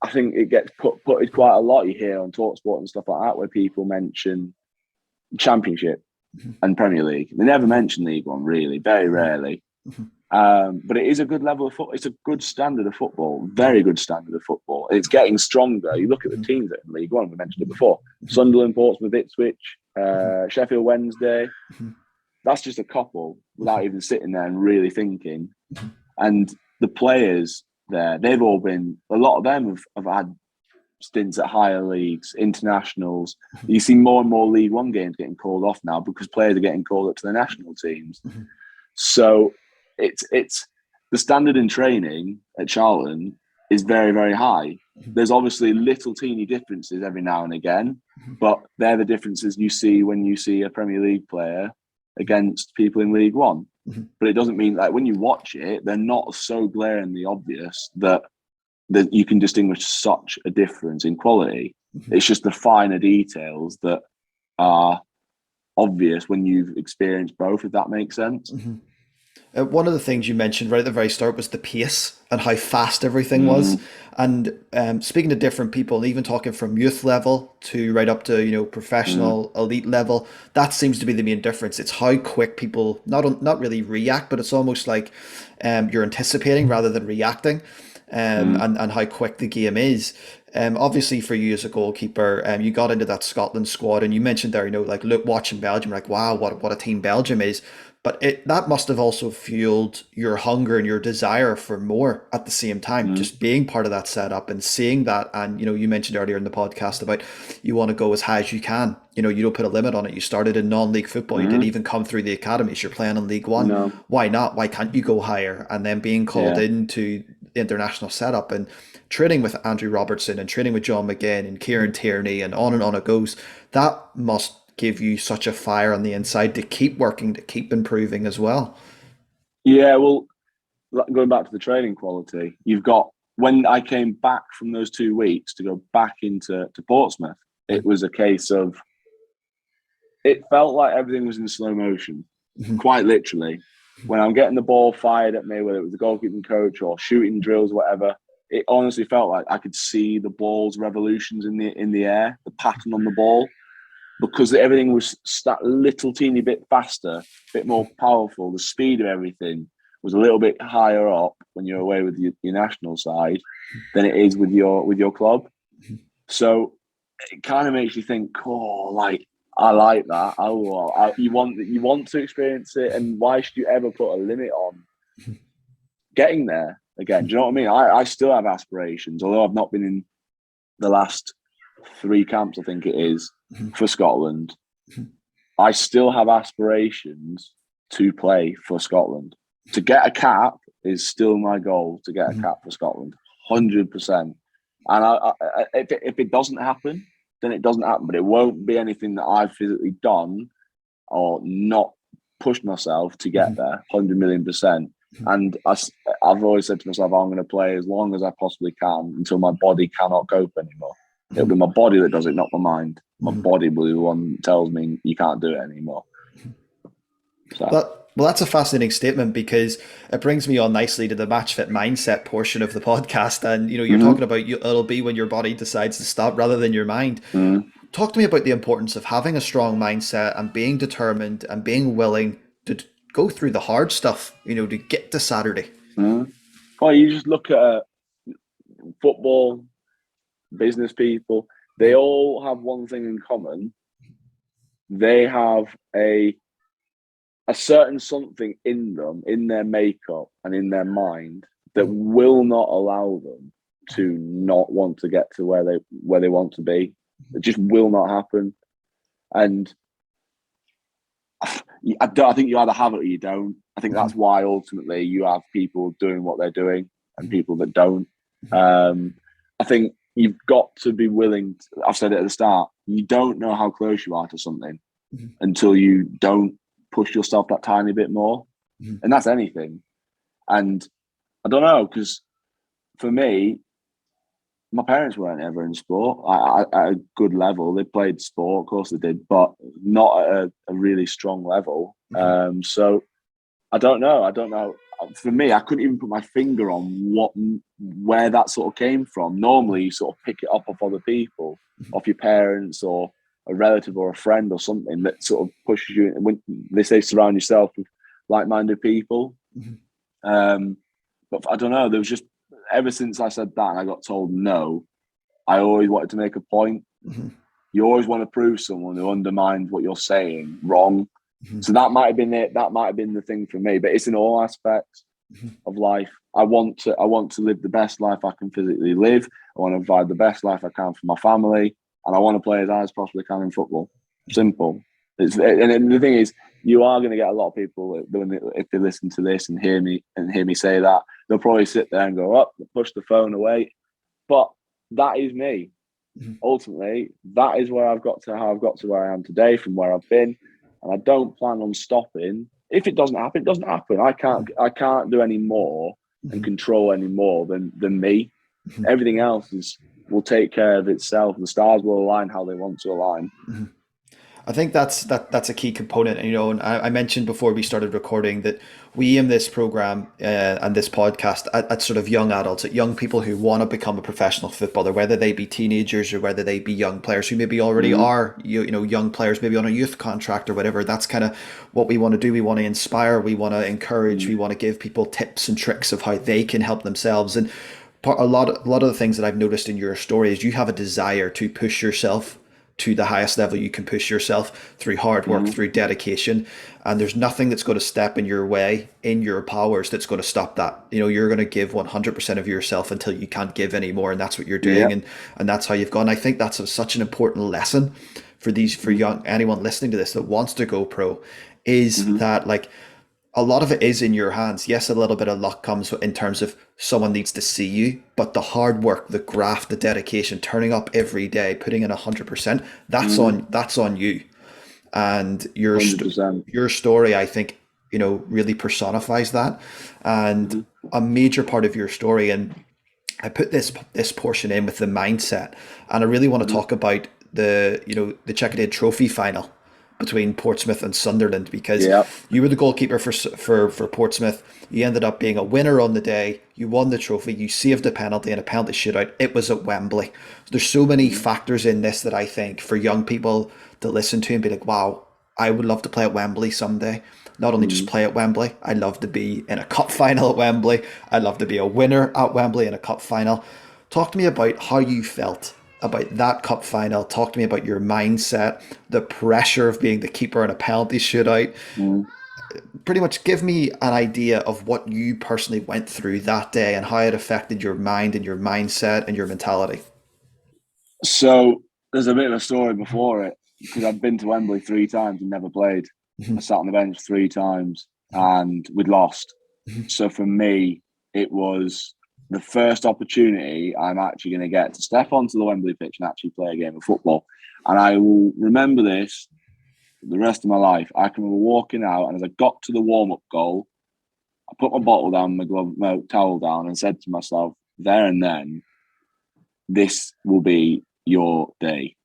I think it gets putted quite a lot. You hear on TalkSport and stuff like that, where people mention Championship and Premier League. They never mention League One, really, very rarely. But it is a good level of football. It's a good standard of football, very good standard of football. It's getting stronger. You look at the teams that are in League One, we mentioned it before. Sunderland, Portsmouth, Ipswich, Sheffield Wednesday. That's just a couple without even sitting there and really thinking. And the players there, they've all been, a lot of them have had stints at higher leagues, internationals. You see more and more League One games getting called off now because players are getting called up to the national teams. So it's the standard in training at Charlton is very, very high. There's obviously little teeny differences every now and again, but they're the differences you see when you see a Premier League player against people in League One. But it doesn't mean, like, when you watch it, they're not so glaringly obvious that you can distinguish such a difference in quality. It's just the finer details that are obvious when you've experienced both, if that makes sense. One of the things you mentioned right at the very start was the pace and how fast everything was. And speaking to different people, and even talking from youth level to right up to professional elite level, that seems to be the main difference. It's how quick people not really react, but it's almost like you're anticipating rather than reacting, and how quick the game is. Obviously, for you as a goalkeeper, you got into that Scotland squad, and you mentioned there, like, look, watching Belgium, like, wow, what a team Belgium is. but that must have also fueled your hunger and your desire for more at the same time, Mm. just being part of that setup and seeing that. And you mentioned earlier in the podcast about you want to go as high as you can. You don't put a limit on it. You started in non-league football. You didn't Mm. even come through the academies. You're playing in League One. No. Why not? Why can't you go higher? And then being called Yeah. into the international setup and training with Andrew Robertson and training with John McGinn and Kieran Tierney and on it goes. That must give you such a fire on the inside to keep working, to keep improving as well. Yeah, well, going back to the training quality, you've got, when I came back from those 2 weeks to go back into Portsmouth, it was a case of, it felt like everything was in slow motion, quite literally. When I'm getting the ball fired at me, whether it was the goalkeeping coach or shooting drills, whatever, it honestly felt like I could see the ball's revolutions in the air, the pattern on the ball, because everything was that little teeny bit faster, a bit more powerful. The speed of everything was a little bit higher up when you're away with your national side than it is with your club. So it kind of makes you think, oh, like, I like that. You want to experience it, and why should you ever put a limit on getting there again? Do you know what I mean? I still have aspirations, although I've not been in the last 3 camps, I think it is, for Scotland. I still have aspirations to play for Scotland. To get a cap is still my goal, to get a cap for Scotland, 100%. And if it doesn't happen, then it doesn't happen. But it won't be anything that I've physically done or not pushed myself to get there, 100 million %. And I've always said to myself, I'm going to play as long as I possibly can until my body cannot cope anymore. It'll be my body that does it, not my mind. My body will be the one that tells me you can't do it anymore. So. Well, that's a fascinating statement, because it brings me on nicely to the Matchfit mindset portion of the podcast. And you're talking about it'll be when your body decides to stop rather than your mind. Talk to me about the importance of having a strong mindset and being determined and being willing to go through the hard stuff, to get to Saturday. Well, you just look at football, business people, they all have one thing in common. They have a certain something in them, in their makeup and in their mind, that will not allow them to not want to get to where they want to be. It just will not happen. And I think you either have it or you don't. I think that's why ultimately you have people doing what they're doing and people that don't. I think you've got to be willing I've said it at the start, you don't know how close you are to something until you don't push yourself that tiny bit more. And that's anything. And I don't know, because for me, my parents weren't ever in sport at a good level. They played sport, of course they did, but not at a really strong level. So I don't know. For me, I couldn't even put my finger on where that sort of came from. Normally, you sort of pick it up off other people, off your parents or a relative or a friend or something that sort of pushes you. When they say surround yourself with like-minded people. But I don't know. There was just, ever since I said that and I got told no, I always wanted to make a point. You always want to prove someone who undermines what you're saying wrong. So that might have been it. That might have been the thing for me. But it's in all aspects of life. I want to live the best life I can physically live. I want to provide the best life I can for my family, and I want to play as high as possibly can in football. Simple. And the thing is, you are going to get a lot of people if they listen to this and hear me say that, they'll probably sit there and go up, push the phone away. But that is me. Ultimately, that is where I've got to, how I've got to where I am today, from where I've been, and I don't plan on stopping. If it doesn't happen, it doesn't happen. I can't do any more and control any more than me. Everything else will take care of itself. The stars will align how they want to align. I think that's a key component. And I mentioned before we started recording that we aim this program and this podcast at sort of young adults, at young people who want to become a professional footballer, whether they be teenagers or whether they be young players who maybe already are young players, maybe on a youth contract or whatever. That's kind of what we want to do. We want to inspire, we want to encourage, we want to give people tips and tricks of how they can help themselves. And a lot of the things that I've noticed in your story is you have a desire to push yourself to the highest level you can push yourself through hard work, through dedication. And there's nothing that's going to step in your way, in your powers, that's going to stop that. You're going to give 100% of yourself until you can't give anymore. And that's what you're doing. Yeah. And that's how you've gone. I think that's such an important lesson for young anyone listening to this that wants to go pro, is that like a lot of it is in your hands. Yes, a little bit of luck comes in terms of someone needs to see you, but the hard work, the graft, the dedication, turning up every day, putting in 100%, that's on you. And your 100%. your story, I think, really personifies that. And a major part of your story, and I put this portion in with the mindset, and I really want to talk about the Checkaday Trophy final between Portsmouth and Sunderland, because you were the goalkeeper for Portsmouth. You ended up being a winner on the day. You won the trophy. You saved a penalty in a penalty shootout. It was at Wembley. There's so many factors in this that I think for young people to listen to and be like, wow, I would love to play at Wembley someday. Not only just play at Wembley, I'd love to be in a cup final at Wembley. I'd love to be a winner at Wembley in a cup final. Talk to me about how you felt about that cup final. Talk to me about your mindset, the pressure of being the keeper in a penalty shootout. Pretty much give me an idea of what you personally went through that day and how it affected your mind and your mindset and your mentality. So there's a bit of a story before it, because I've been to Wembley 3 times and never played. I sat on the bench 3 times and we'd lost. So for me, it was the first opportunity I'm actually going to get to step onto the Wembley pitch and actually play a game of football. And I will remember this the rest of my life. I can remember walking out, and as I got to the warm-up goal, I put my bottle down, my towel down, and said to myself, there and then, this will be your day.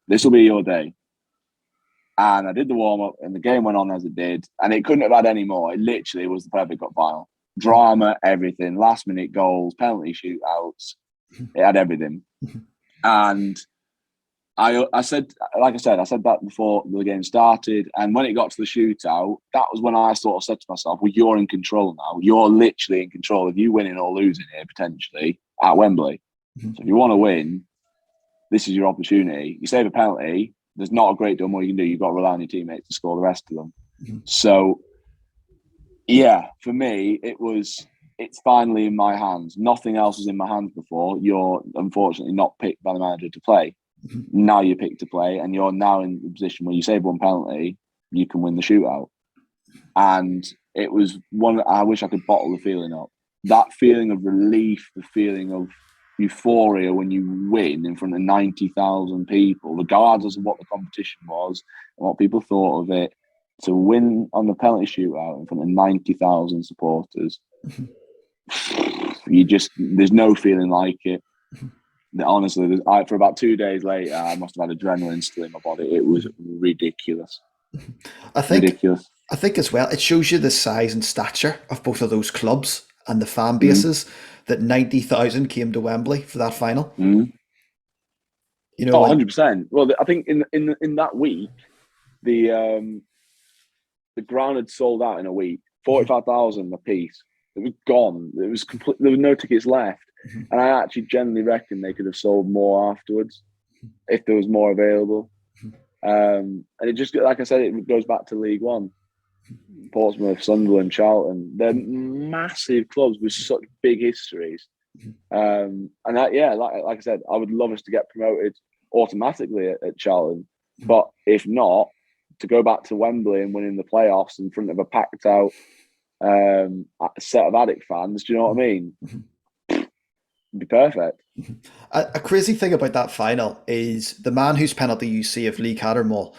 This will be your day. And I did the warm-up, and the game went on as it did, and it couldn't have had any more. It literally was the perfect cup final. Drama, everything, last-minute goals, penalty shootouts. It had everything. And I said that before the game started. And when it got to the shootout, that was when I sort of said to myself, well, you're in control now. You're literally in control of you winning or losing here, potentially, at Wembley. So if you want to win, this is your opportunity. You save a penalty, there's not a great deal more you can do. You've got to rely on your teammates to score the rest of them. So, yeah, for me, it's finally in my hands. Nothing else was in my hands before. You're unfortunately not picked by the manager to play. Now you're picked to play, and you're now in the position where you save one penalty, you can win the shootout. And it was one, I wish I could bottle the feeling up. That feeling of relief, the feeling of euphoria when you win in front of 90,000 people, regardless of what the competition was and what people thought of it, to win on the penalty shootout in front of 90,000 supporters, there's no feeling like it. Honestly, for about 2 days later, I must have had adrenaline still in my body. It was ridiculous. I think as well, it shows you the size and stature of both of those clubs and the fan bases that 90,000 came to Wembley for that final. 100%. Well, I think in that week, the ground had sold out in a week, 45,000 a piece. It was gone. It was complete. There were no tickets left. And I actually generally reckon they could have sold more afterwards if there was more available. And it just, like I said, it goes back to League One. Portsmouth, Sunderland, Charlton. They're massive clubs with such big histories. And like I said, I would love us to get promoted automatically at Charlton. But if not, to go back to Wembley and winning the playoffs in front of a packed out set of Addict fans, do you know what I mean? It'd be perfect. A crazy thing about that final is the man whose penalty you see of Lee Cattermole.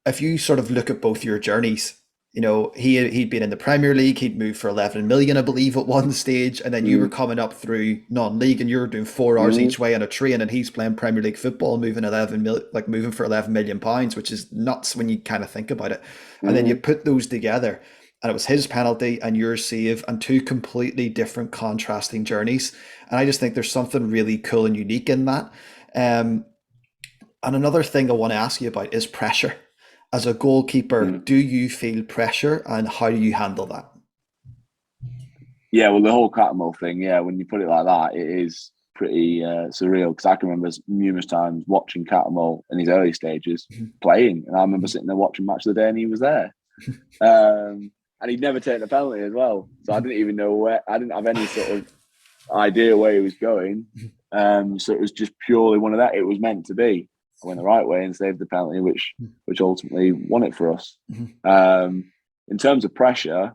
If you sort of look at both your journeys, he'd been in the Premier League, he'd moved for 11 million, I believe, at one stage, and then you were coming up through non-league, and you were doing 4 hours each way on a train, and he's playing Premier League football, moving for 11 million pounds, which is nuts when you kind of think about it. And then you put those together, and it was his penalty and your save, and 2 completely different contrasting journeys. And I just think there's something really cool and unique in that. And another thing I want to ask you about is pressure. As a goalkeeper, do you feel pressure, and how do you handle that? Yeah, well, the whole Cattermole thing, when you put it like that, it is pretty surreal, because I can remember numerous times watching Catamol in his early stages playing, and I remember sitting there watching Match of the Day, and he was there, and he'd never taken a penalty as well. So I didn't even know where. I didn't have any sort of idea where he was going. So it was just purely one of that. It was meant to be. I went the right way and saved the penalty, which ultimately won it for us. In terms of pressure,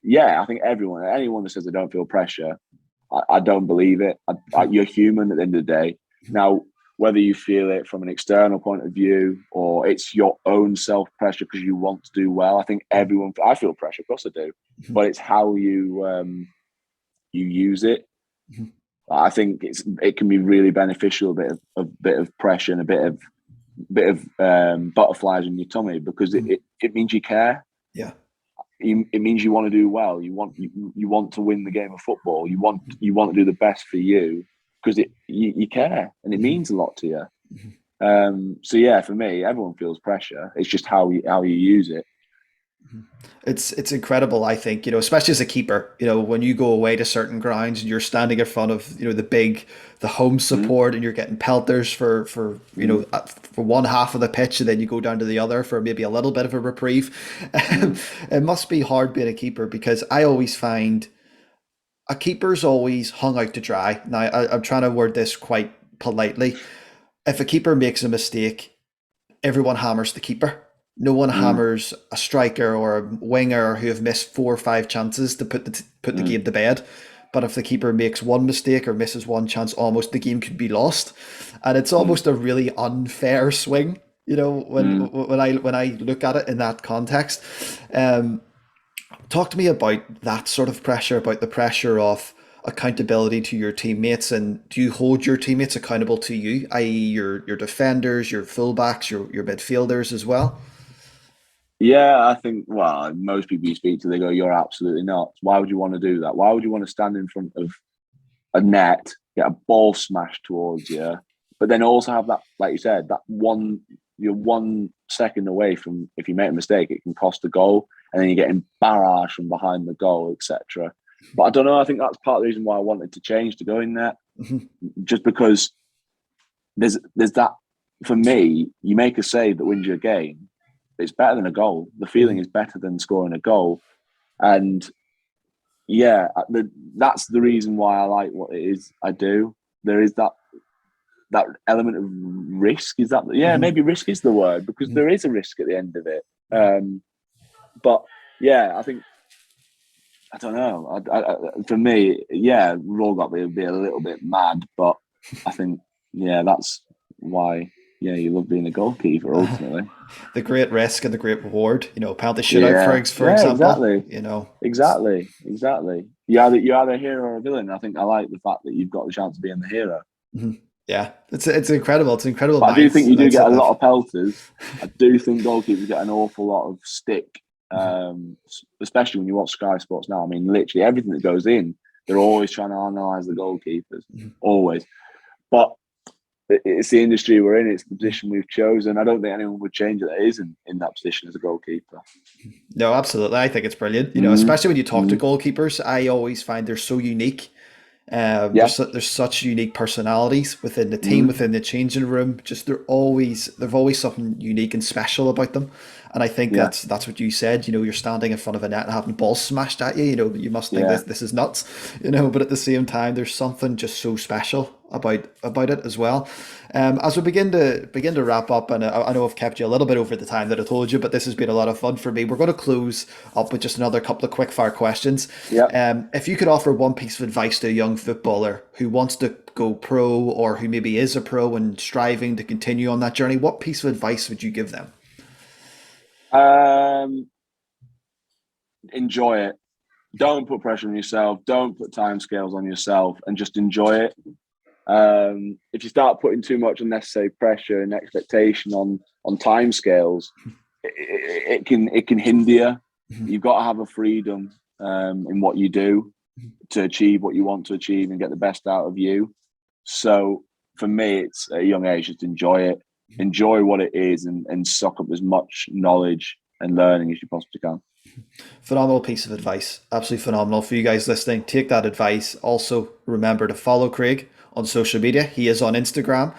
yeah, I think anyone that says they don't feel pressure, I don't believe it. You're human at the end of the day. Now, whether you feel it from an external point of view or it's your own self-pressure because you want to do well, I think I feel pressure, of course I do, but it's how you use it. I think it can be really beneficial, a bit of pressure and a bit of butterflies in your tummy, because it means you care. Yeah. It means you want to do well. You want to win the game of football. You want to do the best for you, because you care and it means a lot to you. So yeah, for me, everyone feels pressure. It's just how you use it. It's incredible, I think, especially as a keeper, when you go away to certain grounds and you're standing in front of, the home support, and you're getting pelters for one half of the pitch, and then you go down to the other for maybe a little bit of a reprieve. It must be hard being a keeper, because I always find a keeper's always hung out to dry. Now, I'm trying to word this quite politely. If a keeper makes a mistake, everyone hammers the keeper. No one hammers a striker or a winger who have missed 4 or 5 chances to put the game to bed. But if the keeper makes one mistake or misses one chance, almost the game could be lost. And it's almost a really unfair swing, when I look at it in that context. Talk to me about that sort of pressure, about the pressure of accountability to your teammates, and do you hold your teammates accountable to you, i.e. your defenders, your fullbacks, your midfielders as well? Yeah, I think, well, most people you speak to, they go, "You're absolutely not. Why would you want to do that? Why would you want to stand in front of a net, get a ball smashed towards you, but then also have that, like you said, you're 1 second away from, if you make a mistake, it can cost a goal, and then you're getting barrage from behind the goal, etc." But I don't know. I think that's part of the reason why I wanted to change to go in there, just because there's that. For me, you make a save that wins you a game, it's better than a goal. The feeling is better than scoring a goal. And yeah, that's the reason why I like what it is I do. There is that element of risk. Is that, yeah, maybe risk is the word, because there is a risk at the end of it. But yeah, I think, I don't know. For me, yeah, we've all got to be a little bit mad, but I think, yeah, that's why, yeah, you love being a goalkeeper ultimately. The great risk and the great reward, penalty shootout, for example. Exactly. You're either a hero or a villain. I think I like the fact that you've got the chance of being the hero. Yeah, it's incredible. It's incredible. But I do think you do get a lot of pelters. I do think goalkeepers get an awful lot of stick, especially when you watch Sky Sports now. I mean, literally everything that goes in, they're always trying to analyse the goalkeepers, always. But it's the industry we're in. It's the position we've chosen. I don't think anyone would change it that isn't in that position as a goalkeeper. No, absolutely. I think it's brilliant. Especially when you talk to goalkeepers, I always find they're so unique. There's such unique personalities within the team, within the changing room. Just they've always something unique and special about them. And I think that's what you said. You're standing in front of a net and having balls smashed at you. You must think this is nuts. But at the same time, there's something just so special about it as well. As we begin to wrap up, and I know I've kept you a little bit over the time that I told you, but this has been a lot of fun for me. We're going to close up with just another couple of quick fire questions. If you could offer one piece of advice to a young footballer who wants to go pro, or who maybe is a pro and striving to continue on that journey, what piece of advice would you give them? Enjoy it. Don't put pressure on yourself. Don't put timescales on yourself, and just enjoy it. If you start putting too much unnecessary pressure and expectation on timescales, it can hinder you. You've got to have a freedom in what you do to achieve what you want to achieve and get the best out of you. So for me, it's at a young age, just enjoy it. Enjoy what it is, and suck up as much knowledge and learning as you possibly can. Phenomenal piece of advice. Absolutely phenomenal. For you guys listening, take that advice. Also, remember to follow Craig on social media. He is on Instagram.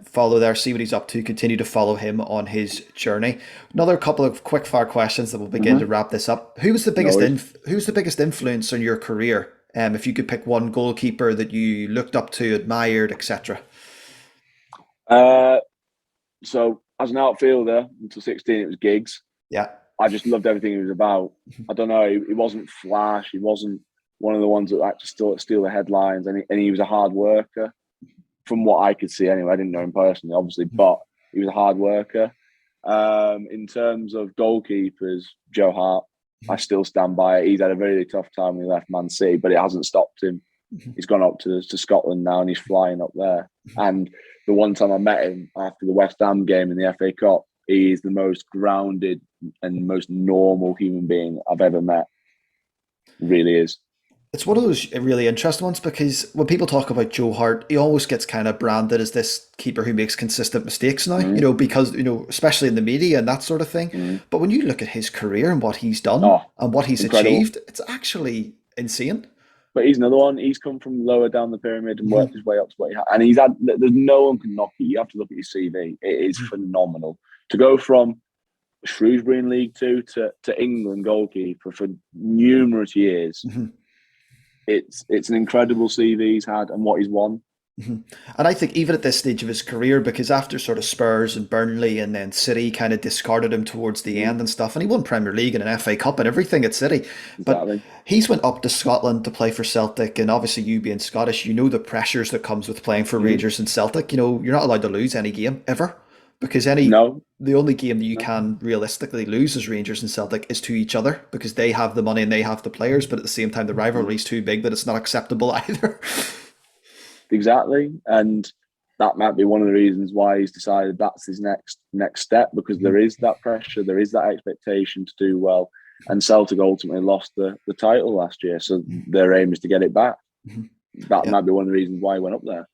Follow there, see what he's up to. Continue to follow him on his journey. Another couple of quick fire questions that will begin to wrap this up. Who was the biggest influence on your career? If you could pick one goalkeeper that you looked up to, admired, etc. So as an outfielder until 16, it was Giggs. Yeah. I just loved everything he was about. I don't know, he wasn't flash. He wasn't one of the ones that like to steal the headlines, and he was a hard worker. From what I could see, anyway, I didn't know him personally, obviously, but he was a hard worker. In terms of goalkeepers, Joe Hart, I still stand by it. He's had a very tough time when he left Man City, but it hasn't stopped him. He's gone up to Scotland now, and he's flying up there. And the one time I met him after the West Ham game in the FA Cup, he is the most grounded and most normal human being I've ever met. It really is. It's one of those really interesting ones because when people talk about Joe Hart, he always gets kind of branded as this keeper who makes consistent mistakes now, because, especially in the media and that sort of thing. But when you look at his career and what he's done and what he's achieved, it's actually insane. But he's another one. He's come from lower down the pyramid and worked his way up to what he had. And he's had, there's no one can knock it. You have to look at his CV. It is phenomenal. To go from Shrewsbury in League Two to England goalkeeper for numerous years, it's an incredible CV he's had and what he's won. And I think even at this stage of his career, because after sort of Spurs and Burnley and then City kind of discarded him towards the end and stuff, and he won Premier League and an FA Cup and everything at City. But he's went up to Scotland to play for Celtic, and obviously you being Scottish, you know the pressures that comes with playing for Rangers and Celtic. You're not allowed to lose any game ever. Because the only game that you can realistically lose as Rangers and Celtic is to each other, because they have the money and they have the players, but at the same time the rivalry is too big that it's not acceptable either. Exactly, and that might be one of the reasons why he's decided that's his next step, because there is that pressure, there is that expectation to do well, and Celtic ultimately lost the title last year, so their aim is to get it back. That might be one of the reasons why he went up there.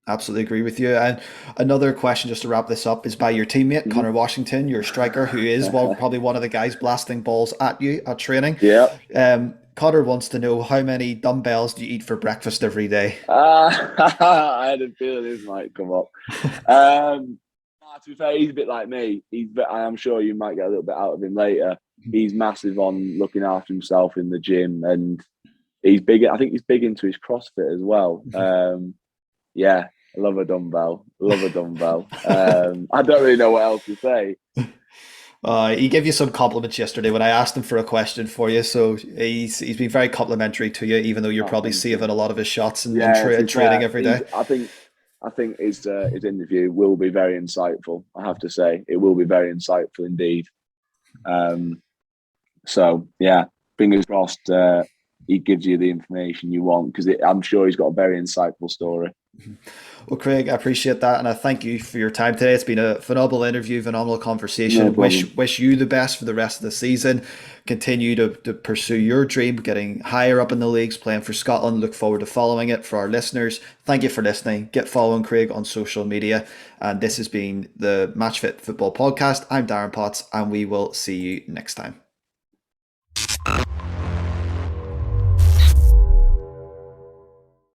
Absolutely agree with you. And another question just to wrap this up is by your teammate, Connor Washington, your striker, who is probably one of the guys blasting balls at you at training. Yeah. Connor wants to know, how many dumbbells do you eat for breakfast every day? I had a feeling this might come up. To be fair, he's a bit like me. I'm sure you might get a little bit out of him later. He's massive on looking after himself in the gym, and he's big. I think he's big into his CrossFit as well. Yeah, I love a dumbbell. I don't really know what else to say. He gave you some compliments yesterday when I asked him for a question for you, so he's been very complimentary to you, even though you're probably saving a lot of his shots and training every day. I think his interview will be very insightful. I have to say, it will be very insightful indeed. So yeah, fingers crossed. He gives you the information you want, because I'm sure he's got a very insightful story. Well, Craig, I appreciate that, and I thank you for your time today. It's been a phenomenal interview, phenomenal conversation. No wish you the best for the rest of the season. Continue to pursue your dream, getting higher up in the leagues, playing for Scotland. Look forward to following it. For our listeners, thank you for listening. Get following Craig on social media, and this has been the Matchfit Football Podcast. I'm Darren Potts, and we will see you next time.